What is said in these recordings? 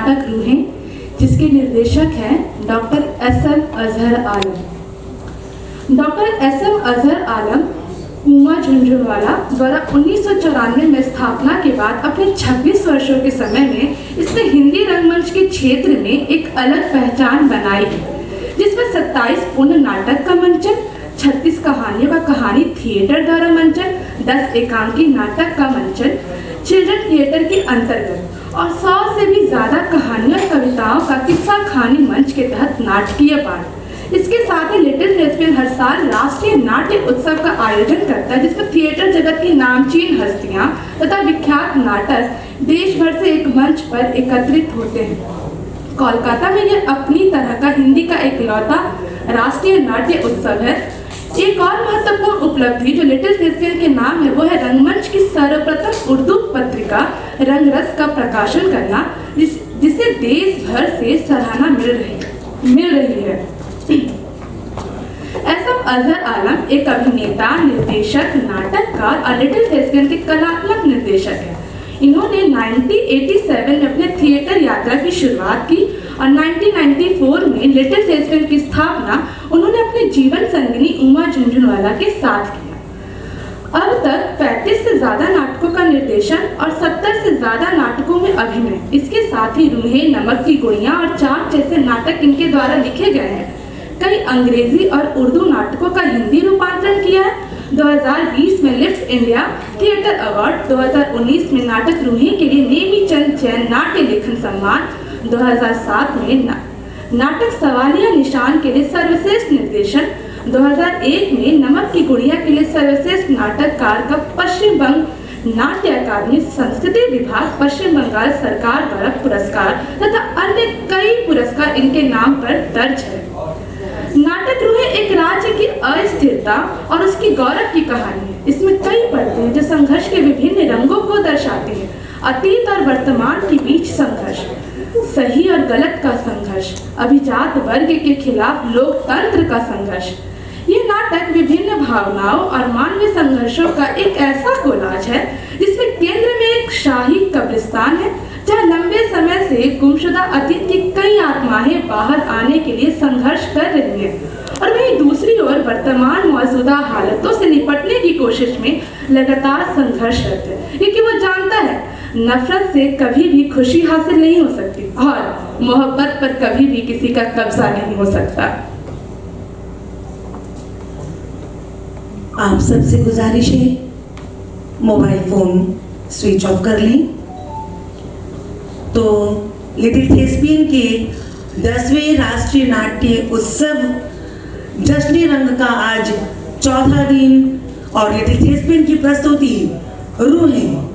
नाटक रूहें, जिसके निर्देशक हैं doctor S M. Azhar Alam. Doctor S M. Azhar Alam Uma Jhunjhunwala द्वारा 1994 में स्थापना के बाद अपने 26 वर्षों के समय में इसने हिंदी रंगमंच के क्षेत्र में एक अलग पहचान बनाई है, जिसमें 27 पूर्ण नाटक का मंचन, 36 कहानियों का कहानी थिएटर द्वारा मंचन, 10 एकांकी नाटक का मंचन चिल्ड्रन थिएटर के अंतर्गत और 100 से भी ज्यादा कहानियों और कविताओं का किस्सा कहानी मंच के तहत नाटकीय पाठ। इसके साथ ही लिटिल थिएस्पियन हर साल राष्ट्रीय नाट्य उत्सव का आयोजन करता है, जिसमें थिएटर जगत की नामचीन हस्तियां तथा विख्यात नाटक देश भर से एक मंच पर एकत्रित होते हैं। कोलकाता में यह अपनी तरह का हिंदी का इकलौता राष्ट्रीय नाट्य उत्सव है। एक और महत्वपूर्ण उपलब्धि जो लिटिल थिएस्पियन के नाम है वो है रंगमंच की सर्वप्रथम उर्दू पत्रिका रंगरस का प्रकाशन करना, जिसे देश भर से सराहना मिल रही है। एस.एम. अजहर आलम एक अभिनेता, निर्देशक, नाटककार और लिटिल थिएस्पियन के कलात्मक निर्देशक हैं। इन्होंने 1987 में अपने थिएटर यात्रा की शुरुआत की और 1994 में लिटिल थिएस्पियन की स्थापना उन्होंने अपने जीवन संगिनी उमा झुनझुनवाला के साथ किया। अब तक 35 से ज्यादा नाटकों का निर्देशन और 70 से ज्यादा नाटकों में अभिनय, इसके साथ ही रूहें, नमक की गुड़ियां और चाक जैसे नाटक इनके द्वारा लिखे गए हैं। कई अंग्रेजी और उर्दू नाटकों का हिंदी रूपांतरण किया है। 2020 में लिफ्ट इंडिया थिएटर अवार्ड, 2019 में नाटक रूहें के लिए नेमी चंद जैन नाट्य लेखन सम्मान, 2007 में नाटक सवालिया निशान के लिए सर्वश्रेष्ठ निर्देशन, 2001 में नमक की गुड़िया के लिए सर्वश्रेष्ठ नाटककार का पश्चिम बंग नाट्य अकादमी संस्कृति विभाग पश्चिम बंगाल सरकार द्वारा पुरस्कार तथा अन्य कई पुरस्कार इनके नाम पर दर्ज है। नाटक रूहें एक राज्य की अस्थिरता और उसकी गौरव की कहानी है। इसमें कई पर्दे हैं जो संघर्ष के विभिन्न रंगों को दर्शाते हैं। अतीत और वर्तमान के बीच संघर्ष, सही और गलत का संघर्ष, अभिजात वर्ग के खिलाफ लोकतंत्र का संघर्ष। ये नाटक विभिन्न भावनाओं और मानवीय संघर्षों का एक ऐसा कोलाज है जिसमें केंद्र में एक शाही कब्रिस्तान है, जहाँ लंबे समय से गुमशुदा अतीत की कई आत्माएं बाहर आने के लिए संघर्ष कर रही हैं, और वहीं दूसरी ओर वर्तमान मौजूदा हालतों से निपटने की कोशिश में लगातार संघर्षरत है, क्योंकि वो जानता है नफरत से कभी भी खुशी हासिल नहीं हो सकती और मोहब्बत पर कभी भी किसी का कब्जा नहीं हो सकता। आप सबसे गुजारिश है मोबाइल फोन स्विच ऑफ कर लें। तो लिटिल थिएस्पियन के 10वें राष्ट्रीय नाट्य उत्सव जश्न रंग का आज चौथा दिन और लिटिल थिएस्पियन की प्रस्तुति रूहें।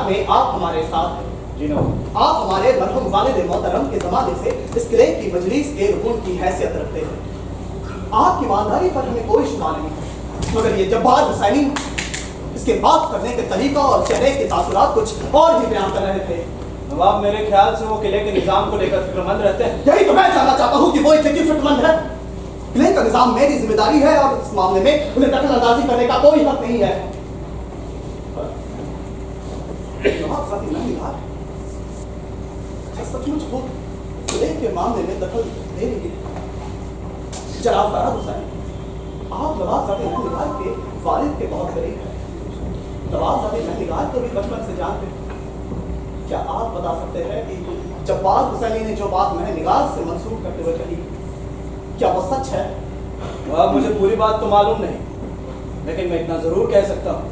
हालात में आप हमारे साथ हैं। जी नो। आप हमारे मरहूम वालिद मोहतरम के ज़माने से इस किले की मजलिस के रुकन की हैसियत रखते हैं। आपकी ईमानदारी पर हमें कोई शुबा नहीं, मगर ये जब्बार हुसैनी इसके बात करने के तरीका और चेहरे के तासुरात कुछ और ही बयान कर रहे थे। नवाब, मेरे ख्याल से वो किले के निजाम को लेकर फिक्रमंद रहते हैं। यही तो मैं जानना चाहता हूँ कि वो इतने क्यों फिक्रमंद है। किले का निजाम मेरी जिम्मेदारी है और इस मामले में उन्हें दखल अंदाजी करने का कोई हक नहीं है। नवाब साहब, सचमुच वो किले के मामले में दखल देने की जनाब फराद हुसैन, आप नवाब साहब महनिगार के वालिद के बहुत करीब हैं। नवाब साहब महनिगार को भी बचपन से जानते हैं। क्या आप बता सकते हैं कि जब्बार हुसैनी ने जो बात महनिगार से मंसूब करते हुए कही, क्या वो सच है? नवाब, मुझे पूरी बात तो मालूम नहीं, लेकिन मैं इतना जरूर कह सकता हूँ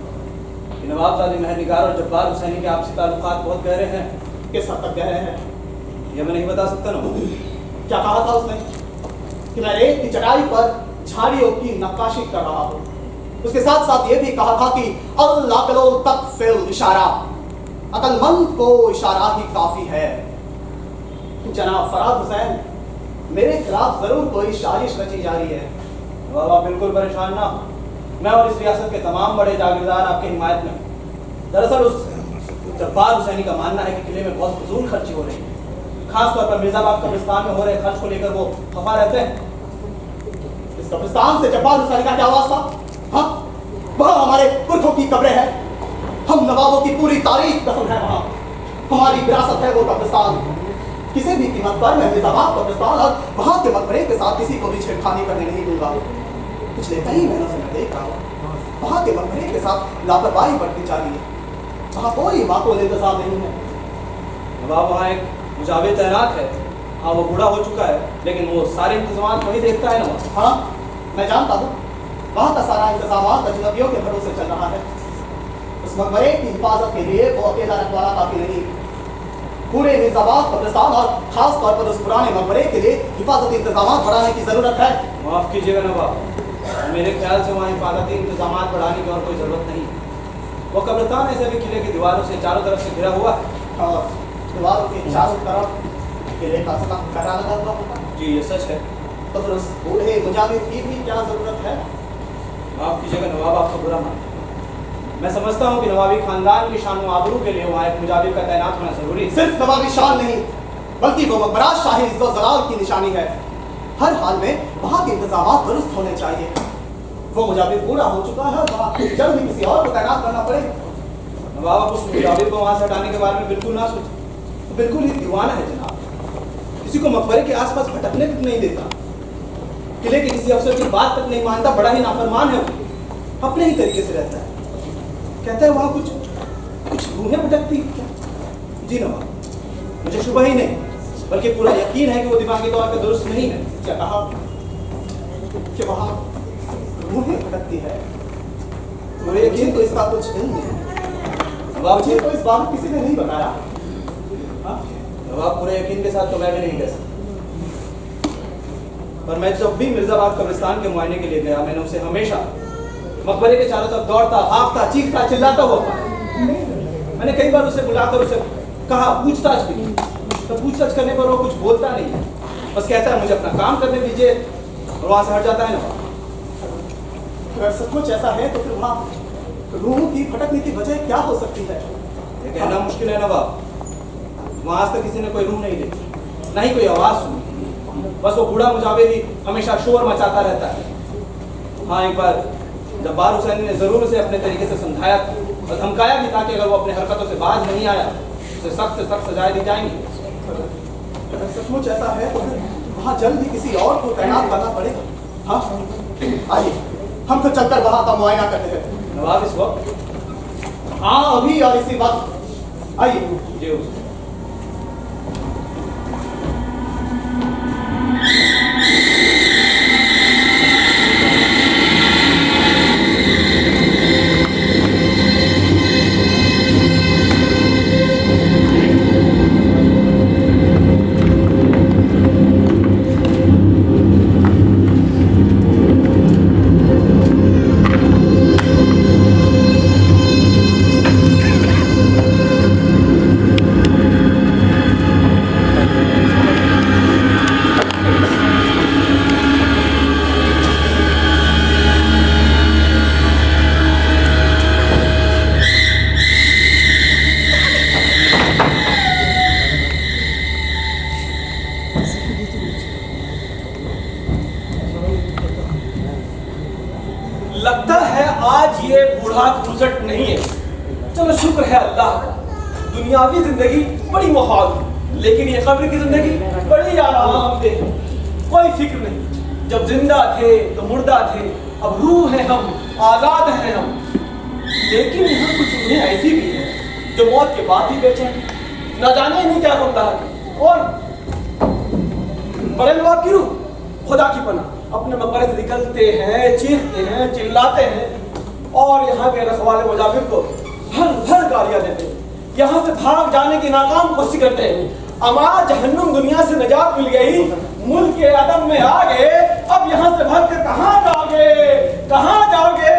कि नवाबजादे महनिगार और जब्बार हुसैनी के आपसी ताल्लुकात बहुत गहरे हैं। किस हद तक गहरे हैं? ये मैं नहीं बता सकता ना। क्या कहा था उसने कि मैं रेत की चटाई पर झाड़ियों की नक्काशी कर रहा हूँ। उसके साथ साथ ये भी कहा था कि अल-अक़्लु तकफ़िल इशारा, अक्लमंद को इशारा ही काफी है। जनाब फराद हुसैन, मेरे खिलाफ जरूर कोई साजिश रची जा रही है। नवाब, आप बिल्कुल परेशान ना हो। मैं और इस रियासत के तमाम बड़े जागीरदार आपकी हिमायत में। दरअसल उस जब्बार हुसैनी का मानना है कि किले में बहुत फजूल खर्ची हो रही है। खासतौर पर मिर्जाबाद कब्रिस्तान में हो रहे खर्च को लेकर वो खफा रहते हैं। इस कब्रिस्तान से जब्बार हुसैनी का क्या वास्ता? हाँ, वहाँ हमारे पुरखों की कब्रें हैं। हम नवाबों की पूरी तारीख दफन है वहाँ। हमारी विरासत है वो कब्रिस्तान। किसी भी कीमत पर मैं मिर्जाबाद कब्रिस्तान और वहाँ के मकबरे के साथ किसी को भी छेड़खानी करने नहीं दूंगा। पिछले कई महीनों से मैं देख रहा हूँ वहाँ के मकबरे के साथ लापरवाही बढ़ती जा रही है। वहाँ कोई माकूल इंतजाम नहीं है। नवाब, वहाँ एक मुजाविर तैनात है। हाँ, वो बूढ़ा हो चुका है, लेकिन वो सारे इंतजाम वही देखता है ना। हाँ, मैं जानता हूँ वहाँ का सारा इंतजाम अजनबियों के भरोसे चल रहा है। उस मकबरे की हिफाजत के लिए वो अकेला रखवाला काफी नहीं, पूरे मिर्जाबाद कब्रिस्तान और खास तौर पर उस पुराने मकबरे के लिए हिफाजती इंतजाम बढ़ाने की जरूरत है। माफ कीजिएगा नवाब, मेरे ख्याल से वहाँ हिफाजती इंतजाम बढ़ाने की और कोई जरूरत नहीं। वो कब्रिस्तान ऐसे भी किले की दीवारों से चारों तरफ से घिरा हुआ है और दीवारों के चारों तरफ किले का सख्त कटा लगा हुआ होता है। जी, ये सच है। तो फिर उस बूढ़े मुजाहिद की भी क्या जरूरत है? माफ कीजिएगा नवाब, आपको बुरा मान। मैं समझता हूँ कि नवाबी खानदान की शान व आबरू के लिए वहाँ एक मुजाहिद का तैनात होना जरूरी है। सिर्फ नवाबी शान नहीं, बल्कि वो मकबरा शाही इज्जत व जलाल की निशानी है। हर हाल में वहाँ के इंतजाम दुरुस्त होने चाहिए। वो मुजाहिद पूरा हो चुका है, वहाँ जल्द ही किसी और को तैनात करना पड़ेगा। नवाब, आप उस मुजाहिद को वहाँ से हटाने के बारे में बिल्कुल ना सोचें। तो बिल्कुल ही दीवाना है जनाब। किसी को मकबरे के आसपास भटकने तक नहीं देता, किले के किसी अफसर की बात तक नहीं मानता, बड़ा ही नाफरमान है वो। अपने ही तरीके से रहता है। कहता है वहाँ कुछ रूहें भटकती क्या? जी नवाब, मुझे शुबह ही नहीं बल्कि पूरा यकीन है कि वो दिमागी तौर पर दुरुस्त नहीं है। क्या कहा कि वहाँ रूहें भटकती है? मुझे यकीन तो इसका कुछ इल्म नहीं। नवाब, मुझे तो इस बात किसी ने नहीं बताया। हाँ? नवाब, पूरे यकीन के साथ तो मैं भी नहीं कह सकता, पर मैं जब भी मिर्जाबाद कब्रिस्तान के मुआयने के लिए गया, मैंने उसे हमेशा मकबरे के चारों तरफ दौड़ता, भागता, चीखता, चिल्लाता हुआ पाया। मैंने कई बार उसे बुलाकर उसे कहा, पूछताछ भी, तो पूछताछ करने पर वो कुछ बोलता नहीं है, बस कहता है मुझे अपना काम करने दीजिए और वहां से हट जाता है ना। अगर सचमुच ऐसा है तो फिर वहाँ रूहों की भटकने की वजह क्या हो सकती है? ये कहना मुश्किल है नवाब। वहां आज तक किसी ने कोई रूह नहीं देखी, ना ही कोई आवाज सुनी। बस वो बूढ़ा मुजाहिद ही हमेशा शोर मचाता रहता है। हाँ, एक बार जब्बार हुसैनी ने जरूर उसे अपने तरीके से समझाया और धमकाया भी था कि अगर वो अपने हरकतों से बाज नहीं आया उसे सख्त से सख्त सजाएं दी जाएंगी। अगर सचमुच ऐसा है तो फिर वहाँ जल्द ही किसी और को तैनात करना पड़ेगा। हाँ, आइए हम तो चलकर वहाँ का मुआयना करते हैं। नवाब, इस वक्त? हाँ, अभी और इसी वक्त। आइए जी। लगता है आज ये बूढ़ा घूसट नहीं है। चलो शुक्र है अल्लाह का। दुनियावी जिंदगी बड़ी मुहाल, लेकिन ये कब्र की जिंदगी बड़ी आरामदेह, कोई फिक्र नहीं। जब जिंदा थे तो मुर्दा थे, अब रूह है हम, आजाद हैं हम। लेकिन यहाँ कुछ उन्हें ऐसी भी है जो मौत के बाद भी बेचैन, न जाने नहीं क्या होता है। और बड़े नवाब की रूह खुदा की पनाह अपने मकबरे से निकलते हैं, चीखते हैं, चिल्लाते हैं और यहाँ के रखवाले मुजाबिर को भर भर गालियां देते हैं। यहाँ से भाग जाने की नाकाम कोशिश करते हैं। अमा जहन्नुम दुनिया से निजात मिल गई, मुल्क के अदम में आ गए, अब यहाँ से भाग कर कहाँ जाओगे, कहाँ जाओगे?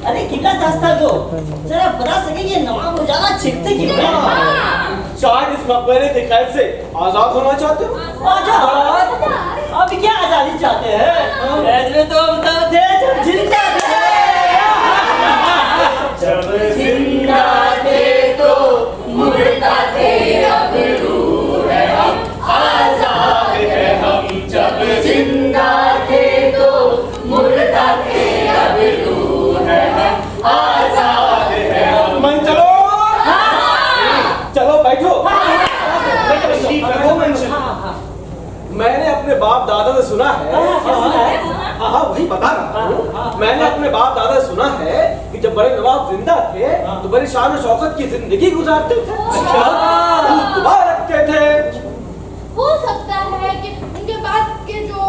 अरे कितना दास्तान दो जरा बता सके ये नवाब उजाला छिपते क्यों हैं? शायद इस मकबरे के कैद से आजाद होना चाहते हो। आजाद? अब क्या आजादी चाहते हैं? कैद में तो हम तब थे जब जिंदा थे। जब जिंदा थे तो मुर्दा थे, अब रूह है हम, आजाद है हम। जब जिंदा थे तो मुर्दा थे, अब रूह है हम, आजाद है हम। मन चलो, चलो बैठो। मैंने अपने बाप दादा से सुना है, हाँ वही बता रहा हूँ। मैंने अपने बाप दादा से सुना है कि जब बड़े नवाब जिंदा थे तो बड़ी शान और शौकत की जिंदगी गुजारते थे, दुआ रखते थे। हो सकता है कि उनके बाद के जो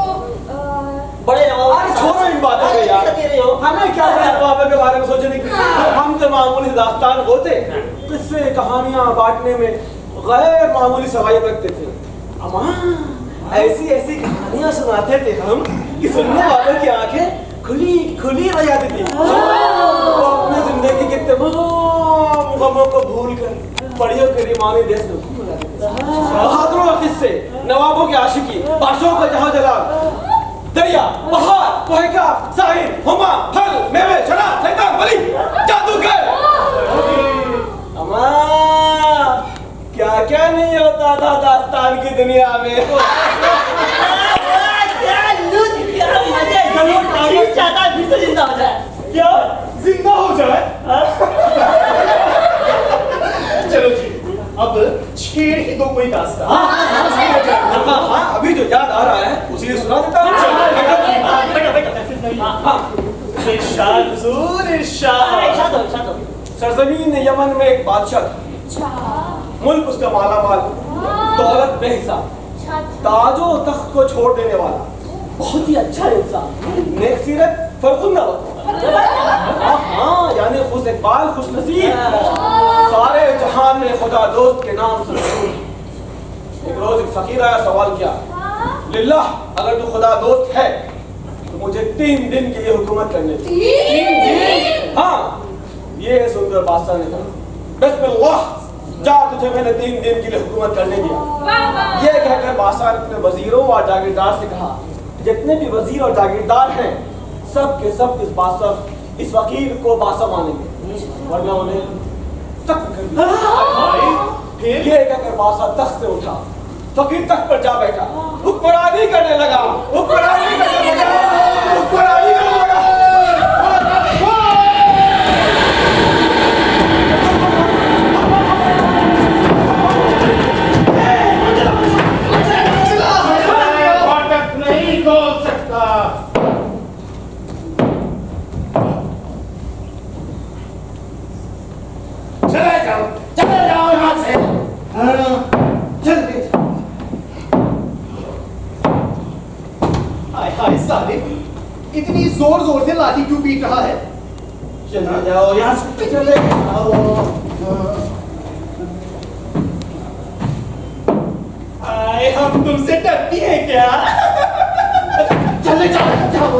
बड़े नवाब, अरे छोड़ो इन बातों को यार, हमें क्या बड़े नवाब के बारे में सोचने की। हम तो मामूली दास्तान होते, किस्से कहानियां बांटने में गैर मामूली सवालियत रखते थे। अम्मा ऐसी ऐसी कहानियां सुनाते थे हम कि सुनने वालों की आंखें खुली खुली रह जाती थी। वो अपनी जिंदगी के तमाम गमों को भूल कर परियों के रिमानी देश में घूम रहे थे। बहादुरों के किस्से, नवाबों की आशिकी, बादशाहों का जहां जलाल, दरिया, पहाड़, कोहिका, साहिल, हुमा, फल, मेवे, शराब, शैतान, बलि, जादूगर। अम्मा क्या क्या नहीं होता था दास्तान की दुनिया में। क्या लूट, क्या मजे, जरूर ठीक चाहता है फिर से जिंदा हो जाए। क्या जिंदा हो जाए? चलो जी, अब छेड़ ही दो कोई दास्तान। हाँ अभी जो याद आ रहा है उसी सुना देता हूँ। इरशाद हुजूर, इरशाद। सरजमीन यमन में एक बादशाह था, मुल्क उसका माला माल, दौलत बेहिसाब, ताजो तख्त को छोड़ देने वाला, बहुत ही अच्छा इंसान, नेक सीरत, फरखुंदा वक्त। हाँ यानी खुश इकबाल, खुश नसीब, सारे जहान में खुदा दोस्त के नाम से मशहूर। एक रोज एक फकीर आया, सवाल किया, लिल्लाह अगर तू खुदा दोस्त है तो मुझे 3 दिन के लिए हुकूमत करने दे। 3 दिन? हाँ। ये सुनकर बादशाह ने कहा, बिस्मिल्लाह, जा तुझे मैंने 3 दिन के लिए हुकूमत करने दिया। ये कहकर बादशाह ने अपने वजीरों और जागीरदार से कहा, जितने भी वजीर और जागीरदार हैं सब के सब इस बादशाह, इस फकीर को बादशाह मानेंगे, वरना उन्हें तख्त कर दिया। फिर ये कहकर बादशाह तख्त से उठा, फकीर तख्त पर जा बैठा, हुक्मरानी करने लगा, हुक्मरानी करने लगा, हुक्मरानी करने लगा। चले जाओ यहाँ से। जोर जोर से लाठी क्यों पीट रहा है? चला जाओ यहाँ से, चले जाओ। आए हम तुमसे डरती हैं क्या? चले जाओ, जाओ।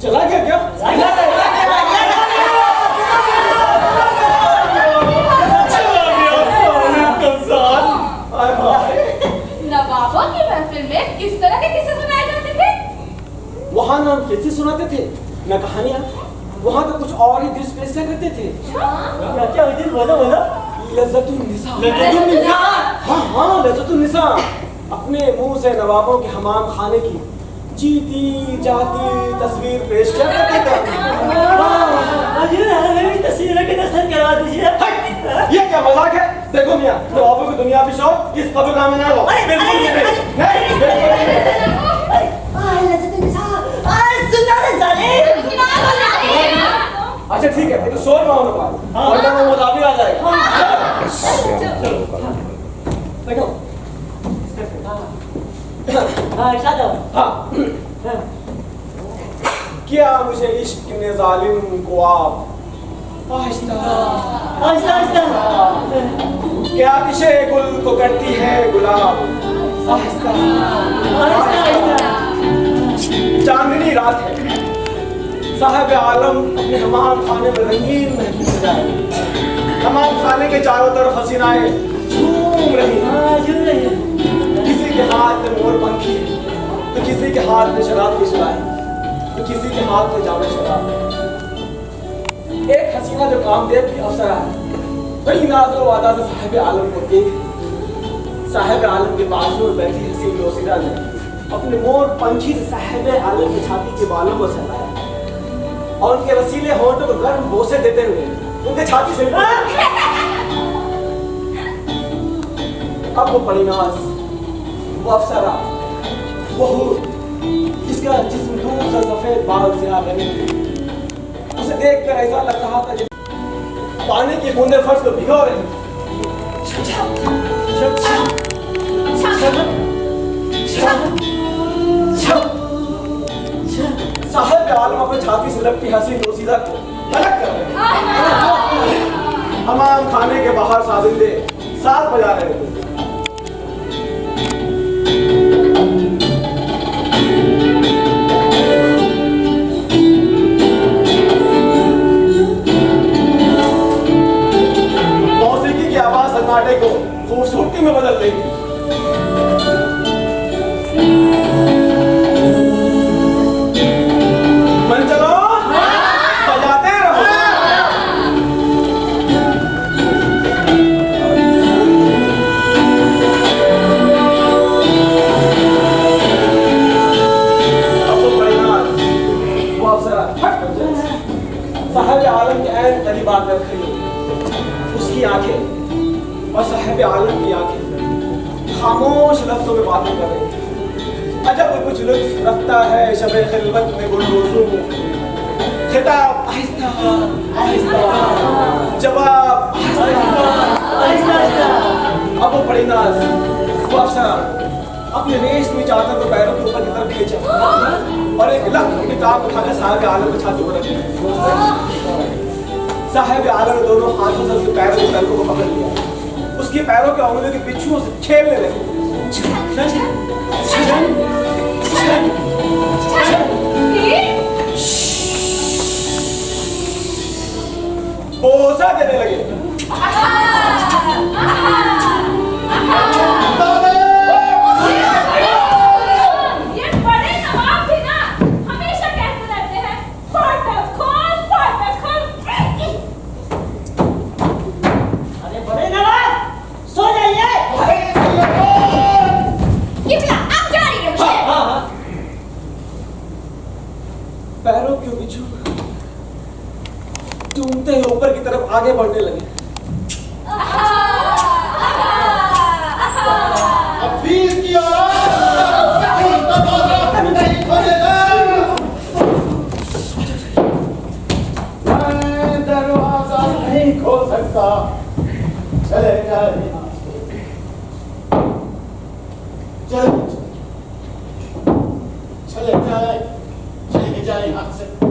चला गया क्या? नवाबों की महफिल में किस तरह के किस्से सुनाए जाते थे? वहाँ ना हम किस्से सुनाते थे न कहानियाँ, वहाँ तो कुछ और ही दृश्य पेश किया करते थे। क्या क्या हुई थी? बोलो बोलो। लज़्ज़तुन निसा। लज़्ज़तुन निसा? हाँ हाँ, लज़्ज़तुन निसा। अपने मुंह से नवाबों के हमाम खाने की जीती जाती तस्वीर पेश किया करते थे। हजूर हमें भी तस्वीरों के दर्शन करवा दीजिए। ये क्या मजाक है? देखो मियां, नवाबों की दुनिया भी शौक इस कब्रगाह में ना लो। बिल्कुल भी नहीं। नहीं, बिल्कुल भी नहीं। लज़्ज़तुन निसा, सुना ना जालिम। अच्छा ठीक है, तो शोर ना होने पाए, वरना वो मुताबिक आ जाएगा। देखो। हाँ। क्या मुझे इश्क ने जालिम को आप आहिस्ता क्या आतिशे गुल को करती है गुलाब आहिस्ता। चांदनी रात है, साहब आलम अपने हमाम खाने में रंगीन महफिल सजाए। हमाम खाने के चारों तरफ हसीनाएं झूम रही हैं। किसी के हाथ में मोर पंखी, तो किसी के हाथ में शराब की सुराही, तो किसी के हाथ में जामे शराब। एक हसीना जो कामदेव की अफसरा है, वही नाज़ो वादा से साहिब आलम को देख साहिब आलम के पास में बैठी हसीन दोसीरा ने अपने मोर पंखी से साहिब आलम की छाती के बालों को सहलाया और उनके रसीले होंठों को गर्म बोसे देते हुए उनके छाती से अब वो परिणास, वो अफसरा, वो हूर, जिसका जिस्म दूर से सफेद बाल से आ रहे थे, उसे देखकर ऐसा लग रहा था जैसे पानी की बूंदें फर्श को भिगो रही हैं। साहिब आलम अपने छाती से लगती हसीन दोसीदा को अलग कर रहे हैं। हमाम खाने के बाहर साजिंदे साथ बजा रहे थे। मौसीकी की आवाज सन्नाटे को खूबसूरती में बदल रही थी। मन चलो, बजाते रहो। अब तो परिणाम वो अफसरा हट कर जाए। साहिब आलम के ऐन करीब आकर खड़ी, उसकी आंखें और साहिब आलम की आंखें खामोश लफ्जों में बातें कर रही थी। अजब कुछ लुत्फ रखता है शबे खिलवत में गुलरोज़ों खिताब आहिस्ता आहिस्ता, जवाब आहिस्ता। अब वो बड़ी नाज, वो अफसरा अपने रेशमी चादर को पैरों के ऊपर की तरफ खींचा और एक लख्त किताब उठाकर साहिब आलम के छाती पर रख दिया। साहिब आलम ने दोनों हाथों से उसके पैरों के तलवों को पकड़ लिया, उसके पैरों के उंगलियों के पिछुओं से खेलने लगे। बोसा देने लगे। ये बड़े नवाब भी ना हमेशा कहते रहते हैं फाटक खोल आगे बढ़ने लगे। अब वीर की नहीं खोलेगा। मैं दरवाजा नहीं खोल सकता। चले जाए यहाँ से। चले जाए यहाँ से।